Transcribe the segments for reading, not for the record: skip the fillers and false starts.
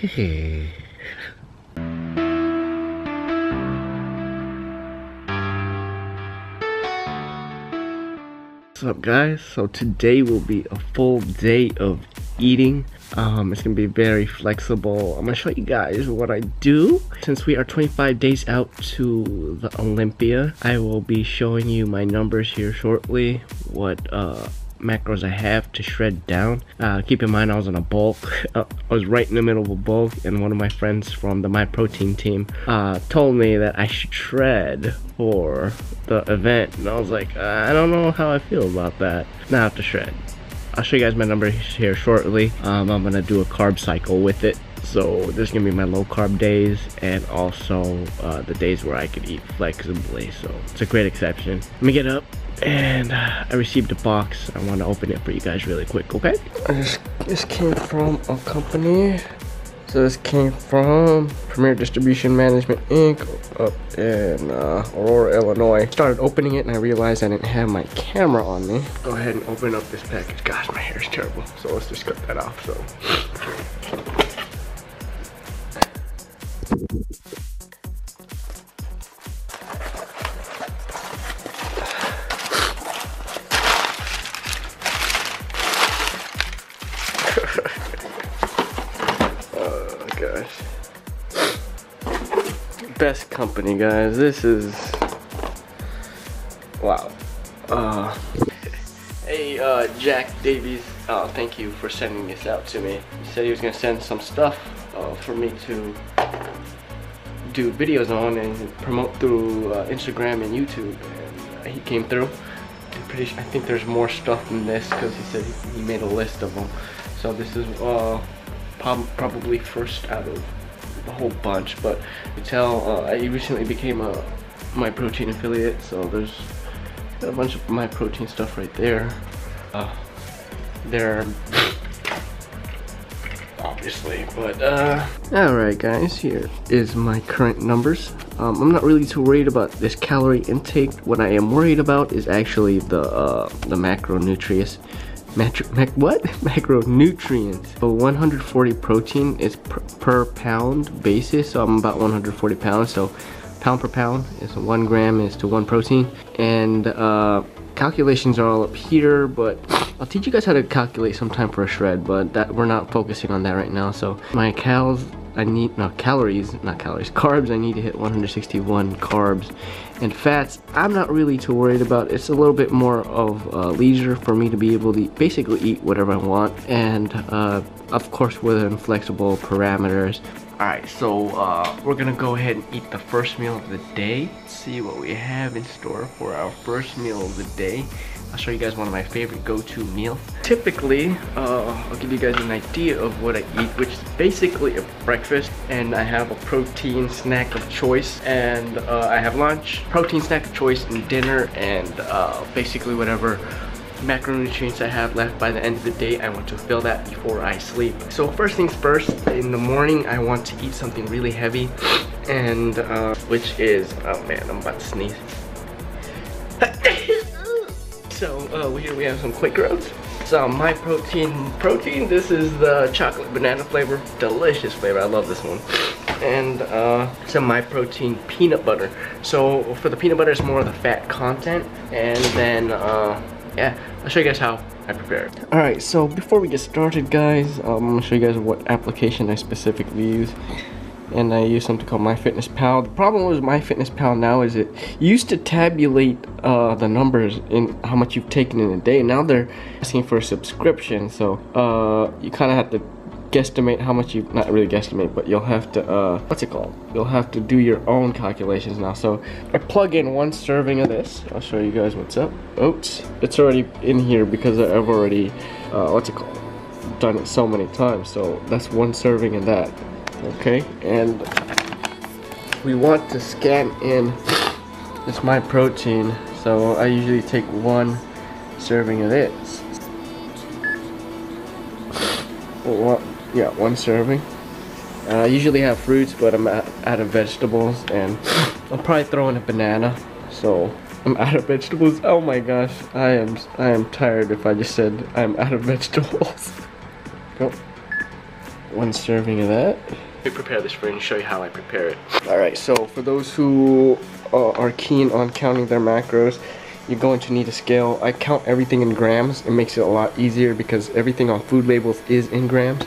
Hey. What's up, guys? So today will be a full day of eating. It's gonna be very flexible. I'm gonna show you guys what I do. Since we are 25 days out to the Olympia, I will be showing you my numbers here shortly, what macros I have to shred down. Keep in mind I was on a bulk. I was right in the middle of a bulk, and one of my friends from the My Protein team told me that I should shred for the event, and I was like, I don't know how I feel about that. Now I have to shred. I'll show you guys my numbers here shortly. I'm gonna do a carb cycle with it. So there's gonna be my low carb days and also the days where I could eat flexibly. So it's a great exception. Let me get up, and I received a box. I want to open it for you guys really quick, okay? This came from a company. So this came from Premier Distribution Management Inc. up in Aurora, Illinois. Started opening it and I realized I didn't have my camera on me. Go ahead and open up this package. Gosh, my hair is terrible. So let's just cut that off. So. Gosh. Best company, guys. This is wow. Hey, Jack Davies, thank you for sending this out to me. He said he was gonna send some stuff for me to do videos on and promote through Instagram and YouTube, and he came through. I think there's more stuff than this because he said he made a list of them. So this is probably first out of the whole bunch, but you tell I recently became a My Protein affiliate, so there's a bunch of My Protein stuff right there. There, obviously, but alright guys, here is my current numbers. I'm not really too worried about this calorie intake. What I am worried about is actually the macronutrients. Macronutrients. So 140 protein is per pound basis, so I'm about 140 pounds, so pound per pound is 1 gram is to 1 protein, and calculations are all up here, but I'll teach you guys how to calculate sometime for a shred, but that we're not focusing on that right now. So my carbs, I need to hit 161 carbs, and fats I'm not really too worried about. It's a little bit more of leisure for me to be able to basically eat whatever I want, and of course within flexible parameters. Alright, so we're gonna go ahead and eat the first meal of the day. Let's see what we have in store for our first meal of the day. I'll show you guys one of my favorite go-to meals. Typically, I'll give you guys an idea of what I eat, which is basically a breakfast, and I have a protein snack of choice, and I have lunch, protein snack of choice, and dinner, and basically whatever macronutrients I have left by the end of the day, I want to fill that before I sleep. So first things first, in the morning I want to eat something really heavy, and which is, oh man, I'm about to sneeze. So here we have some Quaker Oats. So My Protein, this is the chocolate banana flavor, delicious flavor, I love this one. And some My Protein peanut butter. So for the peanut butter, it's more of the fat content, and then yeah, I'll show you guys how I prepare it. Alright, so before we get started, guys, I'm gonna show you guys what application I specifically use. And I use something called MyFitnessPal. The problem with MyFitnessPal now is it used to tabulate the numbers in how much you've taken in a day. Now they're asking for a subscription, so you kind of have to guesstimate how much you, not really guesstimate, but you'll have to what's it called, you'll have to do your own calculations now. So I plug in 1 serving of this. I'll show you guys what's up. Oats, it's already in here because I've already what's it called, done it so many times. So that's 1 serving of that. Okay, and we want to scan in this My Protein, so I usually take 1 serving of this. Yeah, 1 serving. I usually have fruits, but I'm out of vegetables, and I'll probably throw in a banana. So I'm out of vegetables. Oh my gosh, I am tired if I just said I'm out of vegetables. Go. one serving of that. Let me prepare this for you and show you how I prepare it. Alright, so for those who are keen on counting their macros, you're going to need a scale. I count everything in grams. It makes it a lot easier because everything on food labels is in grams.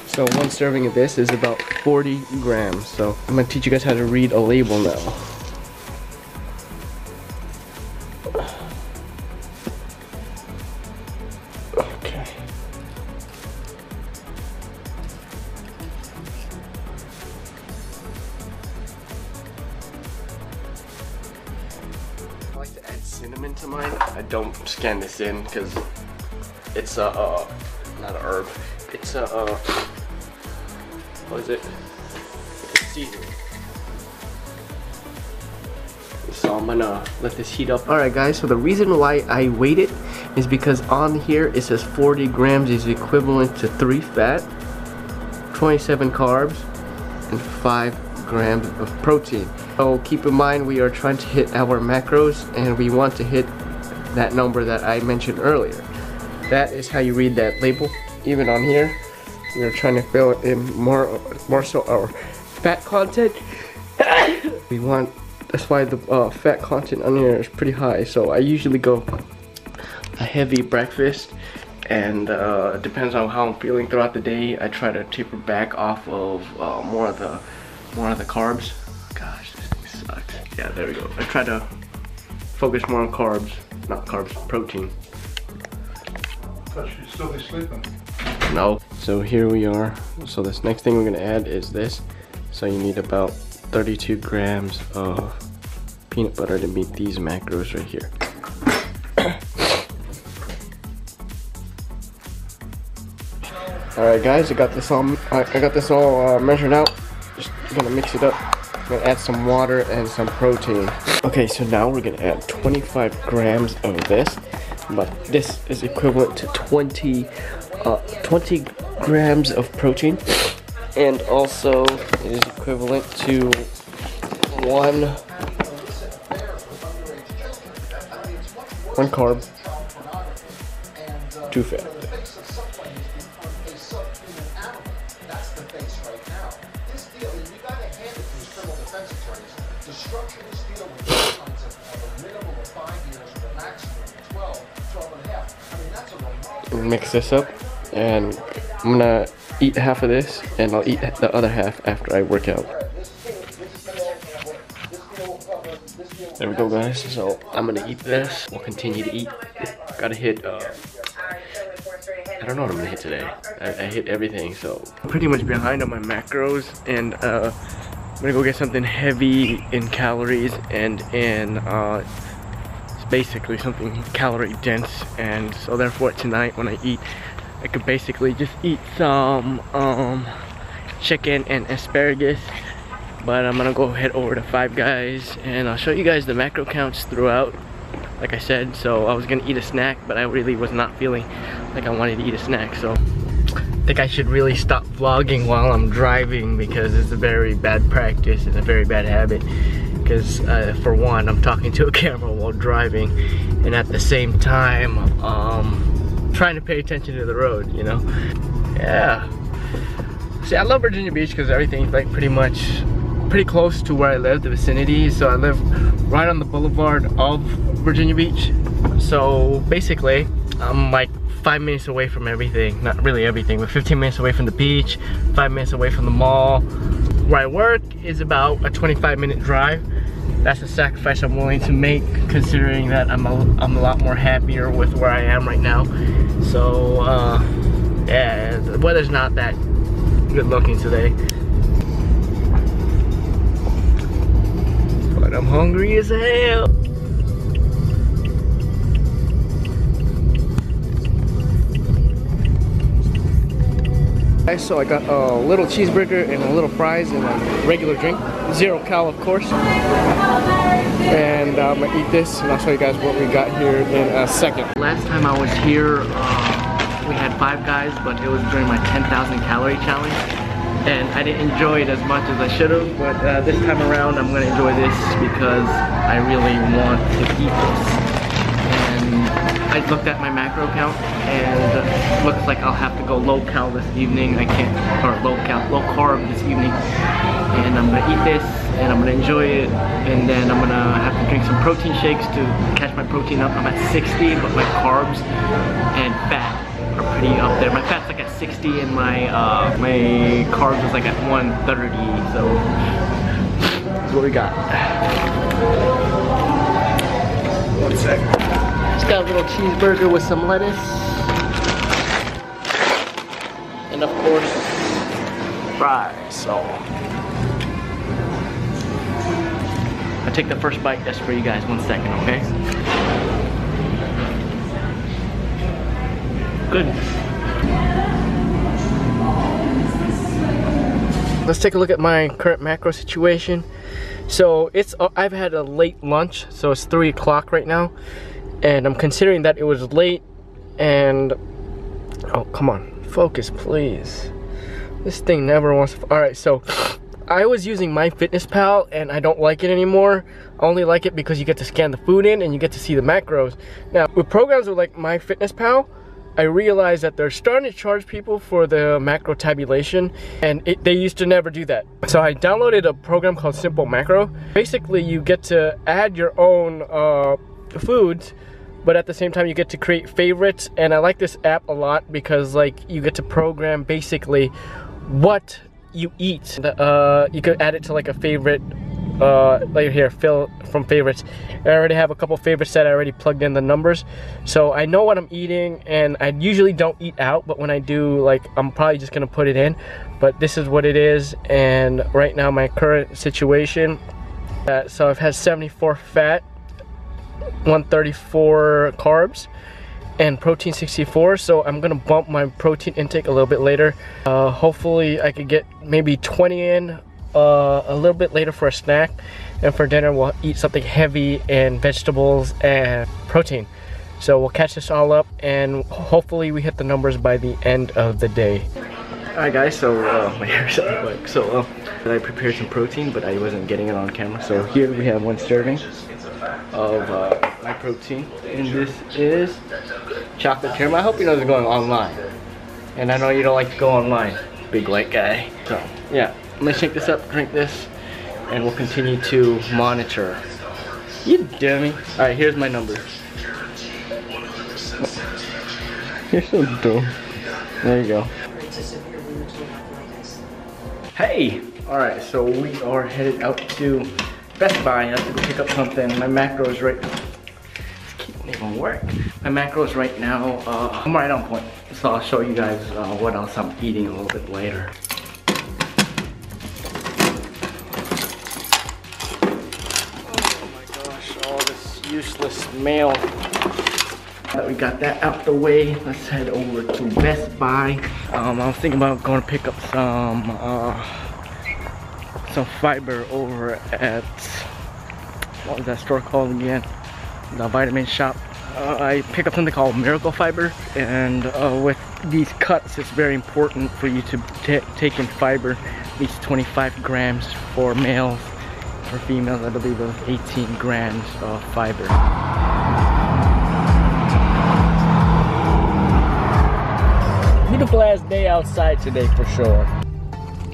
So one serving of this is about 40 grams. So I'm going to teach you guys how to read a label now. Okay. I like to add cinnamon to mine. I don't scan this in because it's not a herb. It's a what is it? It's a seasoning. So I'm gonna let this heat up. Alright guys, so the reason why I weighed it is because on here it says 40 grams is equivalent to 3 fat, 27 carbs, and 5 grams of protein. So keep in mind we are trying to hit our macros and we want to hit that number that I mentioned earlier. That is how you read that label. Even on here, we're trying to fill it in more so our fat content. We want, that's why the fat content on here is pretty high. So I usually go a heavy breakfast, and it depends on how I'm feeling throughout the day. I try to taper back off of more of the carbs. Gosh, this thing sucks. Yeah, there we go. I try to focus more on carbs, not carbs, protein. But she'd still be sleeping. No. So here we are. So this next thing we're gonna add is this. So you need about 32 grams of peanut butter to meet these macros right here. Alright guys, I got this all measured out. Just gonna mix it up. I'm gonna add some water and some protein. Okay, so now we're gonna add 25 grams of this. But this is equivalent to 20 grams of protein, and also it is equivalent to one carb, 2 fat. Mix this up, and I'm gonna eat half of this and I'll eat the other half after I work out. There we go guys, so I'm gonna eat this. We'll continue to eat. Gotta hit, I don't know what I'm gonna hit today. I hit everything, so. I'm pretty much behind on my macros, and I'm gonna go get something heavy in calories and in basically something calorie dense, and so therefore tonight when I eat, I could basically just eat some chicken and asparagus. But I'm gonna go head over to Five Guys and I'll show you guys the macro counts throughout, like I said. So I was gonna eat a snack, but I really was not feeling like I wanted to eat a snack, so I think I should really stop vlogging while I'm driving, because it's a very bad practice and a very bad habit. Because for one, I'm talking to a camera while driving, and at the same time trying to pay attention to the road, you know. Yeah, see, I love Virginia Beach because everything's like pretty close to where I live, the vicinity. So I live right on the boulevard of Virginia Beach, so basically I'm like 5 minutes away from everything. Not really everything, but 15 minutes away from the beach, 5 minutes away from the mall. Where I work is about a 25-minute drive. That's a sacrifice I'm willing to make, considering that I'm a lot more happier with where I am right now. So yeah, the weather's not that good looking today, but I'm hungry as hell. So I got a little cheeseburger and a little fries and a regular drink, 0 cal of course. And I'm gonna eat this and I'll show you guys what we got here in a second. Last time I was here, we had Five Guys, but it was during my 10,000 calorie challenge, and I didn't enjoy it as much as I should have. But this time around, I'm gonna enjoy this because I really want to eat this. And I looked at my macro count and looks like I'll have to go low cal this evening. I can't, or low carb this evening. And I'm gonna eat this and I'm gonna enjoy it. And then I'm gonna have to drink some protein shakes to catch my protein up. I'm at 60, but my carbs and fat are pretty up there. My fat's like at 60 and my carbs is like at 130. So that's what we got. 1 sec. Just got a little cheeseburger with some lettuce. And of course, fries. So I'll take the first bite just for you guys. 1 second, okay? Good. Let's take a look at my current macro situation. So I've had a late lunch, so it's 3 o'clock right now, and I'm considering that it was late. And oh, come on, focus please. This thing never wants to. All right, so I was using MyFitnessPal and I don't like it anymore. I only like it because you get to scan the food in and you get to see the macros. Now with programs like MyFitnessPal, I realized that they're starting to charge people for the macro tabulation, and they used to never do that. So I downloaded a program called Simple Macro. Basically, you get to add your own foods, but at the same time you get to create favorites. And I like this app a lot because like you get to program basically what you eat. You could add it to like a favorite, like here, fill from favorites. I already have a couple favorites that I already plugged in the numbers, so I know what I'm eating. And I usually don't eat out, but when I do, like, I'm probably just gonna put it in. But this is what it is. And right now my current situation, so I've had 74 fat, 134 carbs, and protein 64. So I'm gonna bump my protein intake a little bit later. Hopefully I could get maybe 20 in a little bit later for a snack, and for dinner we'll eat something heavy and vegetables and protein. So we'll catch this all up and hopefully we hit the numbers by the end of the day. Alright guys, so my hair's out of so I prepared some protein, but I wasn't getting it on camera. So here we have 1 serving of my protein, and this is chocolate caramel. I hope you know this is going online, and I know you don't like to go online, big white guy. So yeah, I'm gonna shake this up, drink this, and we'll continue to monitor. You dummy. Alright, here's my numbers. You're so dumb. There you go. Hey! Alright, so we are headed out to Best Buy. I have to go pick up something. My macro is right. This key won't even work. My macro is right now. I'm right on point. So I'll show you guys what else I'm eating a little bit later. Useless mail. Now that we got that out the way, let's head over to Best Buy. I was thinking about going to pick up some fiber over at, what was that store called again? The vitamin shop. I picked up something called Miracle Fiber, and with these cuts it's very important for you to take in fiber, at least 25 grams for males. For females, I believe it was 18 grams of fiber. Beautiful ass day outside today for sure.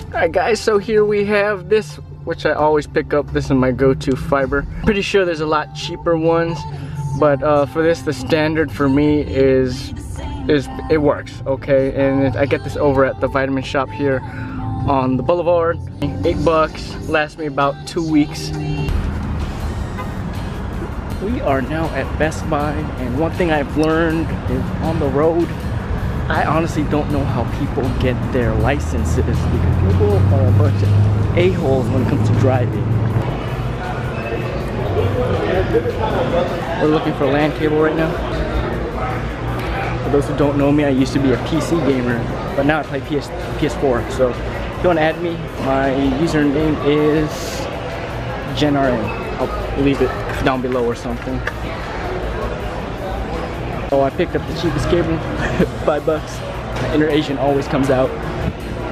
Alright guys, so here we have this, which I always pick up. This is my go-to fiber. Pretty sure there's a lot cheaper ones, but for this, the standard for me is it works, okay? And I get this over at the vitamin shop here on the boulevard. $8, lasts me about 2 weeks. We are now at Best Buy, and one thing I've learned is on the road, I honestly don't know how people get their licenses, because people are a bunch of a-holes when it comes to driving. We're looking for a LAN cable right now. For those who don't know me, I used to be a PC gamer, but now I play PS4. So if you want to add me, my username is JenRN. I'll leave it down below or something. Oh, I picked up the cheapest cable, $5. My inner Asian always comes out.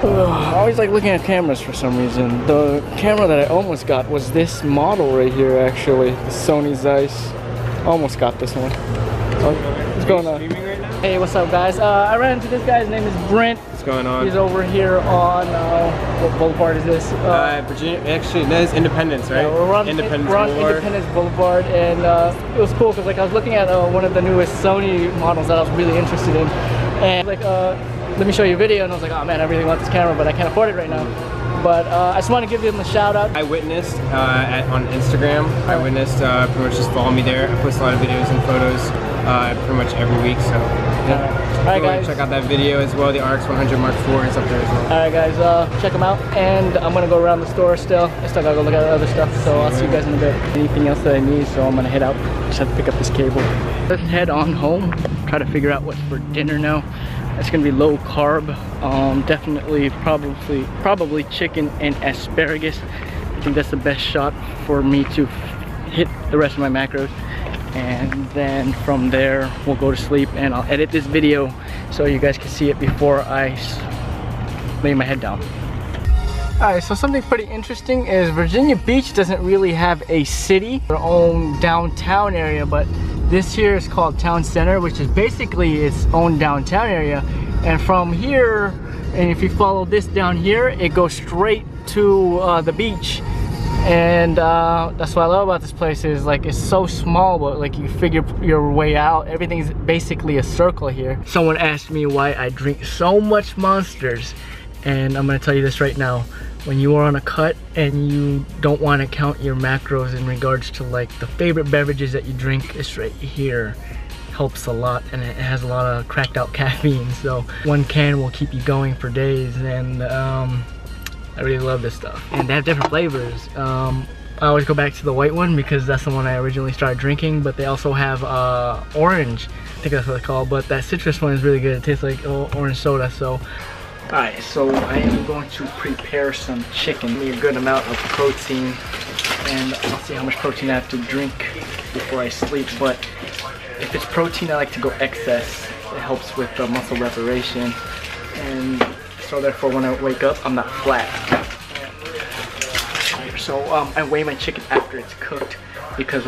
I always like looking at cameras for some reason. The camera that I almost got was this model right here, actually. The Sony Zeiss. Almost got this one. Oh, What's going on? Right now? Hey, what's up, guys? I ran into this guy. His name is Brent. What's going on? He's over here on what boulevard is this? Virginia. Actually, that is Independence, right? Yeah, we're on Independence Boulevard, and it was cool because like I was looking at one of the newest Sony models that I was really interested in, and like let me show you a video, and I was like, oh man, I really want this camera, but I can't afford it right now. But I just want to give them a shout out. I witnessed on Instagram. I witnessed pretty much just follow me there. I post a lot of videos and photos pretty much every week. So yeah. Alright guys, check out that video as well. The RX 100 Mark IV is up there as well. Alright guys, check them out, and I'm gonna go around the store still. I still gotta go look at other stuff, so I'll see you guys in a bit. Anything else that I need, so I'm gonna head out. Just have to pick up this cable. Let's head on home. Try to figure out what's for dinner now. It's gonna be low carb, definitely probably chicken and asparagus. I think that's the best shot for me to hit the rest of my macros, and then from there we'll go to sleep, and I'll edit this video so you guys can see it before I lay my head down. Alright, so something pretty interesting is Virginia Beach doesn't really have a city, their own downtown area, but this here is called Town Center, which is basically its own downtown area. And from here, and if you follow this down here, it goes straight to the beach. And that's what I love about this place is like it's so small, but like you figure your way out. Everything's basically a circle here. Someone asked me why I drink so much Monsters, and I'm gonna tell you this right now. When you are on a cut and you don't want to count your macros in regards to like the favorite beverages that you drink, it's right here. Helps a lot, and it has a lot of cracked out caffeine, so one can will keep you going for days, and I really love this stuff. And they have different flavors. I always go back to the white one because that's the one I originally started drinking, but they also have orange, I think that's what it's called, but that citrus one is really good. It tastes like orange soda. So alright, so I am going to prepare some chicken. Need a good amount of protein, and I'll see how much protein I have to drink before I sleep. But if it's protein, I like to go excess. It helps with the muscle reparation, and so therefore when I wake up, I'm not flat. So I weigh my chicken after it's cooked, because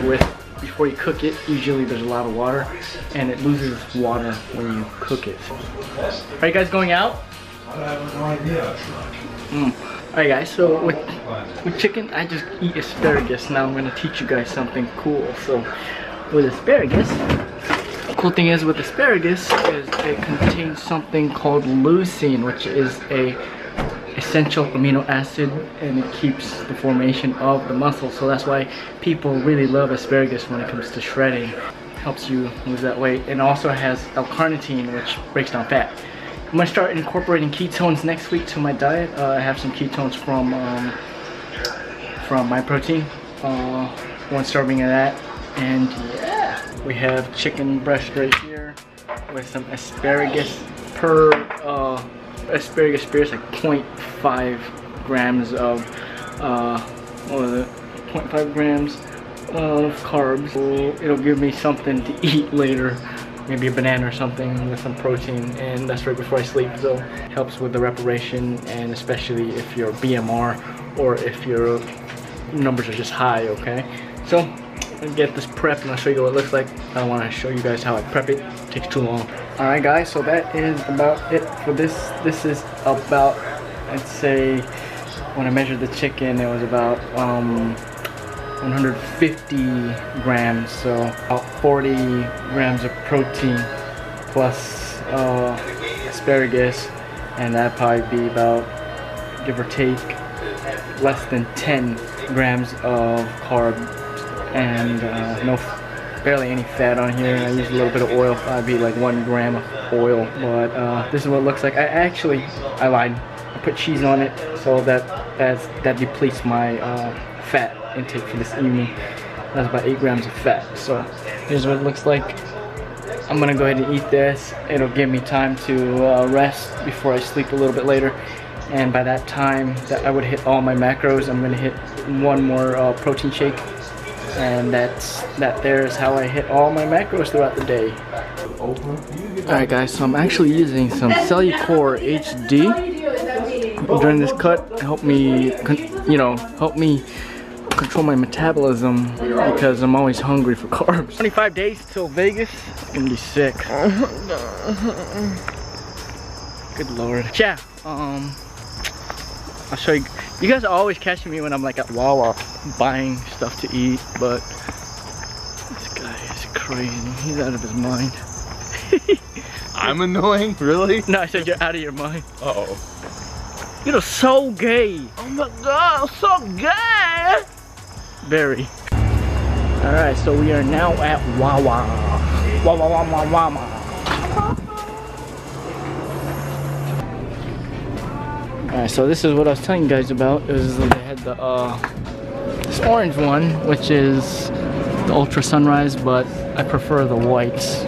before you cook it, usually there's a lot of water, and it loses water when you cook it. Are you guys going out? I have no idea. Alright guys, so with chicken, I just eat asparagus. Now I'm going to teach you guys something cool. So with asparagus, the cool thing is with asparagus is it contains something called leucine, which is a essential amino acid, and it keeps the formation of the muscle. So that's why people really love asparagus when it comes to shredding. Helps you lose that weight, and also has L-carnitine, which breaks down fat. I'm gonna start incorporating ketones next week to my diet. I have some ketones from my protein. One serving of that, and yeah, we have chicken breast right here with some asparagus. Per asparagus spear, like 0.5 grams of 0.5 grams of carbs. So it'll give me something to eat later. Maybe a banana or something with some protein, and that's right before I sleep. So it helps with the reparation, and especially if you're BMR or if your numbers are just high, okay? So I'll get this prepped and I'll show you what it looks like. I don't want to show you guys how I prep it. It takes too long. Alright guys, so that is about it for this. This is about, I'd say, when I measured the chicken, it was about 150 grams, so about 40 grams of protein plus asparagus, and that'd probably be about, give or take, less than 10 grams of carbs, and barely any fat on here. I use a little bit of oil, probably like 1 gram of oil, but this is what it looks like. I lied. I put cheese on it, so that depletes my fat intake for this evening. That's about 8 grams of fat. So here's what it looks like. I'm gonna go ahead and eat this. It'll give me time to rest before I sleep a little bit later, and by that time that I would hit all my macros, I'm gonna hit one more protein shake, and that there is how I hit all my macros throughout the day. Alright guys, so I'm actually using some Cellucor HD during this cut. Help me control my metabolism because I'm always hungry for carbs. 25 days till Vegas. It's gonna be sick. Good lord. Yeah, I'll show you. You guys are always catching me when I'm like at Wawa buying stuff to eat, but this guy is crazy. He's out of his mind. I'm annoying? Really? No, I said you're out of your mind. Uh-oh. You're so gay. Oh my god, so gay! Very. Alright, so we are now at Wawa. Wawa Wawa Wawa. Alright, so this is what I was telling you guys about. It was they had the this orange one, which is the Ultra Sunrise, but I prefer the whites.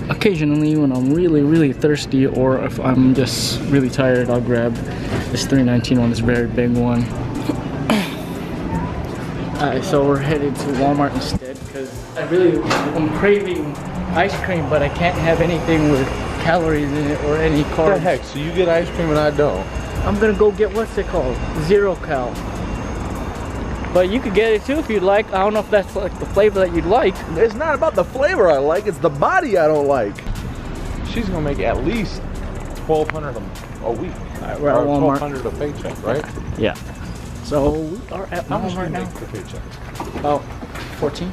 Occasionally when I'm really thirsty, or if I'm just really tired, I'll grab this $3.19 one, this very big one. Alright, so we're headed to Walmart instead because I'm craving ice cream, but I can't have anything with calories in it or any carbs. What the heck? So you get ice cream and I don't? I'm gonna go get, what's it called? Zero Cal. But you could get it too if you'd like. I don't know if that's like the flavor that you'd like. It's not about the flavor I like, it's the body I don't like. She's gonna make at least $1,200 a week. Alright, we're at Walmart. $1,200 a paycheck, right? Yeah. So we are at How much do Walmart you now. make per paycheck? About 14.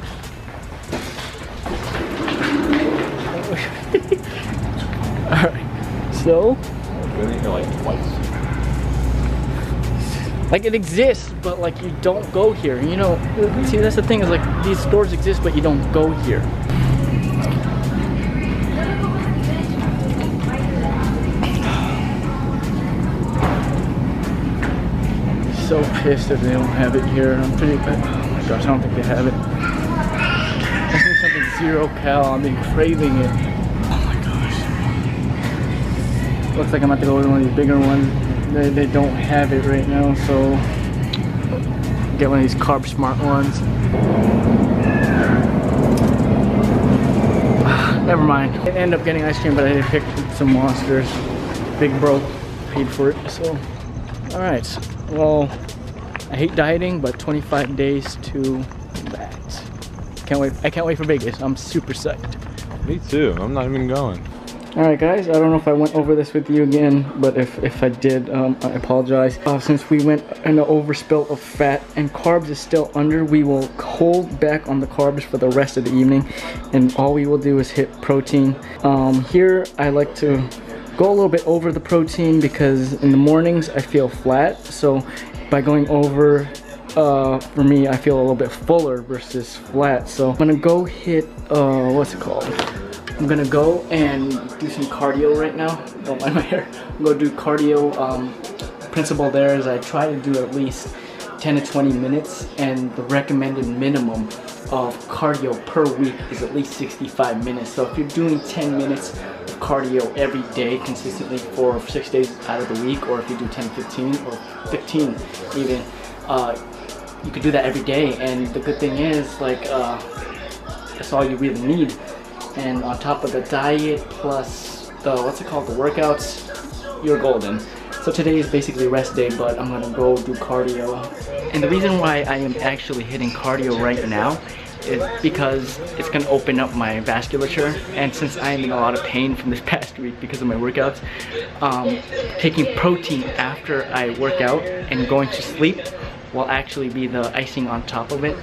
Alright. So I've been in here like twice. like it exists, but like you don't go here. You know, see that's the thing is like these stores exist, but you don't go here. So pissed if they don't have it here. I'm pretty. Oh my gosh, I don't think they have it. I need something Zero Cal. I've been craving it. Oh my gosh. Looks like I'm about to go with one of these bigger ones. They don't have it right now, so get one of these Carb Smart ones. Never mind. I ended up getting ice cream, but I did pick some Monsters. Big bro paid for it, so. Alright, well, I hate dieting, but 25 days to that. Can't wait. I can't wait for Vegas. I'm super psyched. Me too, I'm not even going. Alright guys, I don't know if I went over this with you again, but if I did, I apologize. Since we went in an overspill of fat and carbs is still under, we will hold back on the carbs for the rest of the evening, and all we will do is hit protein. Here I like to go a little bit over the protein because in the mornings I feel flat, so by going over, for me I feel a little bit fuller versus flat. So I'm gonna go hit, what's it called? I'm gonna go and do some cardio right now. Don't mind my hair. I'm gonna do cardio. Principle there is I try to do at least 10 to 20 minutes, and the recommended minimum of cardio per week is at least 65 minutes. So if you're doing 10 minutes of cardio every day consistently for 6 days out of the week, or if you do 10, 15, or 15 even, you could do that every day. And the good thing is, like, that's all you really need. And on top of the diet plus the, what's it called, the workouts, you're golden. So today is basically rest day, but I'm gonna go do cardio. And the reason why I am actually hitting cardio right now is because it's gonna open up my vasculature. And since I am in a lot of pain from this past week because of my workouts, taking protein after I work out and going to sleep will actually be the icing on top of it.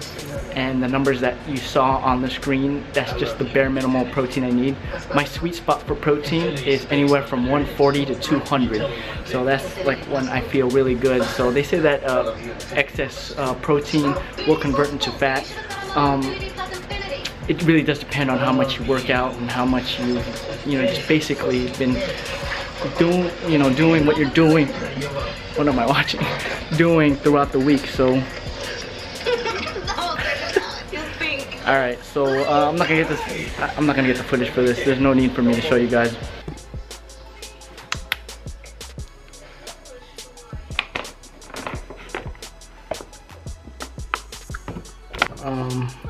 And the numbers that you saw on the screen, that's just the bare minimal protein I need. My sweet spot for protein is anywhere from 140 to 200. So that's like when I feel really good. So they say that excess protein will convert into fat. It really does depend on how much you work out and how much you know, just basically been doing, doing what you're doing. What am I watching? Doing throughout the week. So all right, so I'm not gonna get the footage for this. There's no need for me to show you guys.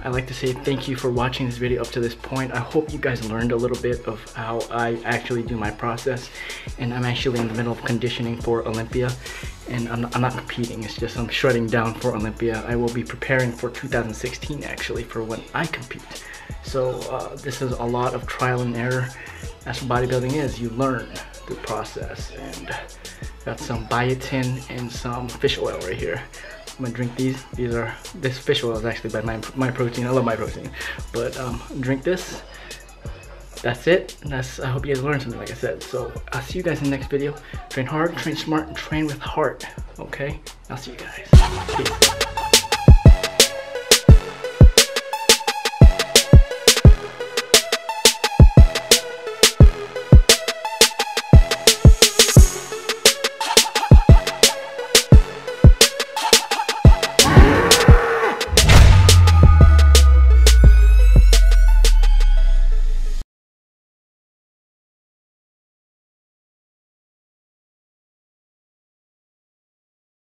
I'd like to say thank you for watching this video up to this point. I hope you guys learned a little bit of how I actually do my process. And I'm actually in the middle of conditioning for Olympia. And I'm not competing, it's just I'm shredding down for Olympia. I will be preparing for 2016 actually, for when I compete. So this is a lot of trial and error. That's what bodybuilding is. You learn the process. And got some biotin and some fish oil right here. I'm gonna drink these. This fish oil is actually by my protein. I love my protein. But drink this. That's it. I hope you guys learned something, like I said. So I'll see you guys in the next video. Train hard, train smart, and train with heart. Okay? I'll see you guys. Peace.